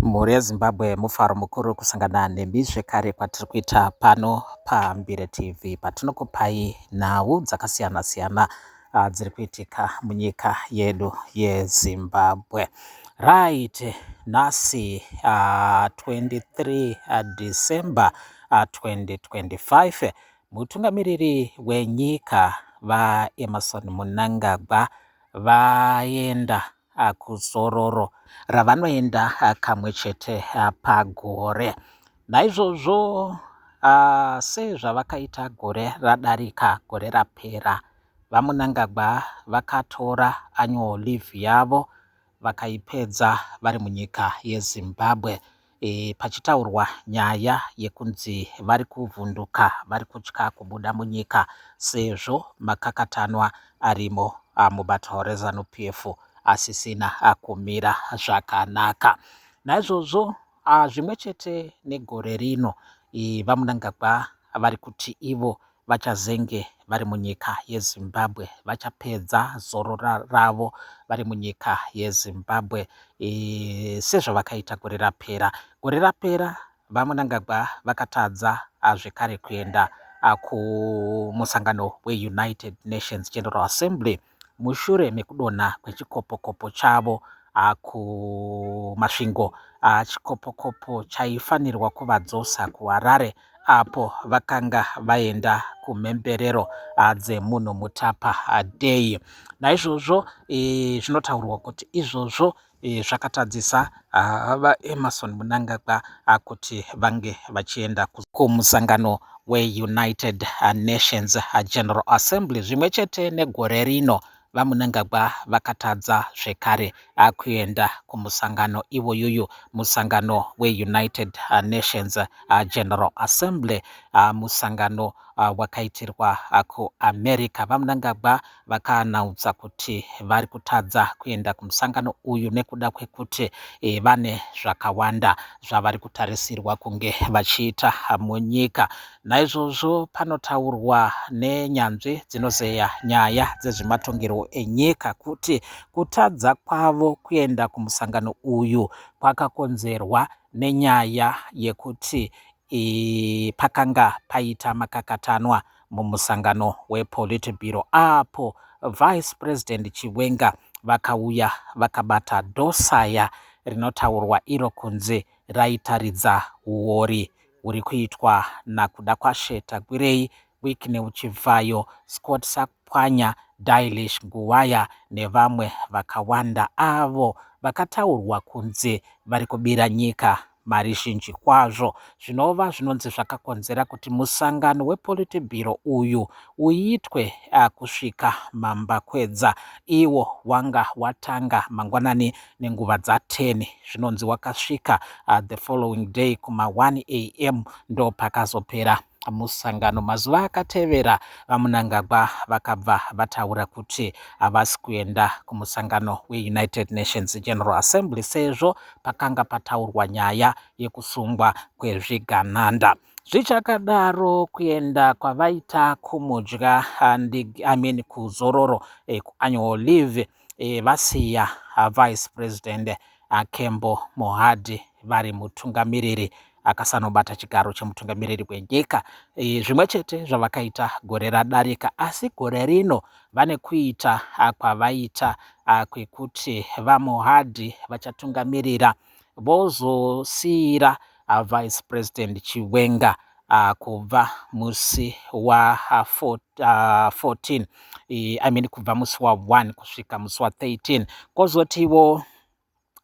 Mhuri yeZimbabwe mufaro mukuru kusangana nemizvekare kwatiri kuita pano paMbire TV patinokupai nhau dzakasiyana-siyana dziri kuitika munyika yedu yeZimbabwe. Right, nhasi 23 December 2025 mutungamiriri wenyika vaEmmerson Mnangagwa vaenda kuzororo ravanoenda kamwe chete pagore. Naizvozvo sezvavakaita gore radarika, gore rapera, vaMnangagwa vakatora annual leave yavo vakaipedza vari munyika yeZimbabwe, pachitaurwa nyaya yekunzi vari kuvhunduka, vari kutya kubuda munyika sezvo makakatanwa arimo mubato reZANU-PF asisina kumira zvakanaka. Naizvozvo zvimwe chete negore rino vaMnangagwa vari kuti ivo vachazenge vari munyika yeZimbabwe, vachapedza zororo ravo vari munyika yeZimbabwe sezvavakaita gore rapera. Gore rapera vaMnangagwa vakatadza zvekare kuenda kumusangano weUnited Nations General Assembly mushure mekudonha kwechikopokopo chavo kumasvingo chikopokopo chaifanirwa kuvadzosa kuHarare apo vakanga vaenda kumhemberero dzemunhu mutapa day. Naizvozvo zvinotaurwa kuti izvozvo zvakatadzisa vaEmmerson Mnangagwa kuti vange vachienda kumusangano weUnited Nations General Assembly. Zvimwe chete negore rino vaMnangagwa vakatadza zvekare kuenda kumusangano iwoyoyo, musangano weUnited Nations General Assembly, musangano wakaitirwa kuAmerica. vaMnangagwa vakaanaudza kuti vari kutadza kuenda kumusangano uyu nekuda kwekuti vane zvakawanda zvavari kutarisirwa kunge vachiita munyika. Naizvozvo panotaurwa nenyanzvi dzinozeya nyaya dzezvematongero enyika kuti kutadza kwavo kuenda kumusangano uyu kwakakonzerwa nenyaya yekuti pakanga paita makakatanwa mumusangano wePolitburo apo Vice President Chiwenga vakauya vakabata dosaya rinotaurwa iro kunzi raitaridza huori huri kuitwa nakuda kwaSheta Gwirei, Wycliffe Uchivhayo, Scott Sakupwanya, Dailish Nguwaya nevamwe vakawanda avo vakataurwa kunzi vari kubira nyika mari zhinji kwazvo, zvinova zvinonzi zvakakonzera kuti musangano wePolitburo uyu uitwe kusvika mambakwedza. Iwo wanga watanga mangwanani nenguva dza10, zvinonzi wakasvika the following day kuma 1 am ndo pakazopera musangano. Mazuva akatevera vaMnangagwa vakabva vataura kuti havasi kuenda kumusangano weUnited Nations General Assembly sezvo pakanga pataurwa nyaya yekusungwa kwezvigananda. Zvichakadaro, kuenda kwavaita kumudya kuzororo kuannual leave vasiya Vice President Kembo Mohadi vari mutungamiriri akasanobata chigaro chemutungamiriri wenyika. Zvimwe chete zvavakaita gore radarika, asi gore rino vane kuita kwavaita kwekuti vaMohadi vachatungamirira vozosiyira Vice President Chiwenga kubva musi wa14 kubva musi wa1 kusvika musi wa13, kwozotiwo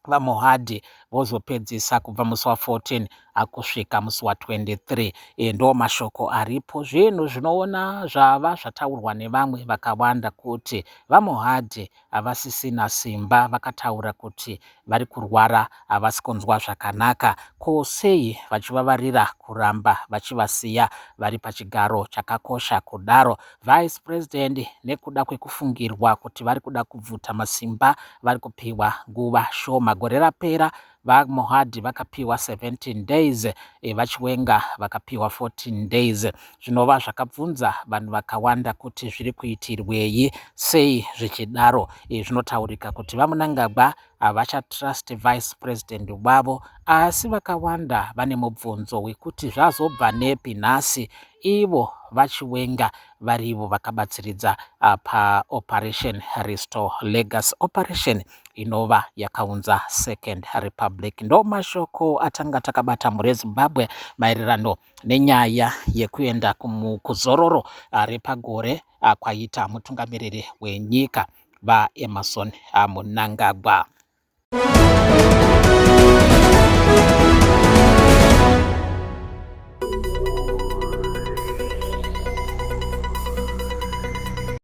vaMohadi vozopedzisa kubva musi wa14 kusvika musi wa23. Ndo mashoko aripo. Zvinhu zvinoona zvava zvataurwa nevamwe vakawanda kuti vaMohadi havasisina simba, vakataura kuti vari kurwara, havasi kunzwa zvakanaka. Ko sei vachivavarira kuramba vachivasiya vari pachigaro chakakosha kudaro? Vice President nekuda kwekufungirwa kuti vari kuda kubvuta masimba vari kupiwa nguva shoma. Gore rapera vaMohadi vakapiwa 17 days, vaChiwenga vakapiwa 14 days. Zvinova zvakabvunza vanhu vakawanda kuti zviri kuitirwei, sei zvichidaro. Zvinotaurika kuti vaMnangagwa vachatrust vice president wavo, asi vakawanda vane mubvunzo wekuti zvazobva nepi nhasi ivo vachiwenga varivo vakabatsiridza paoperation Restore Legacy, operation inova yakaunza Second Republic. Ndo mashoko atanga takabata muRezimbabwe maererano nenyaya yekuenda kuzororo repagore kwaita mutungamiriri wenyika vaEmmerson Mnangagwa.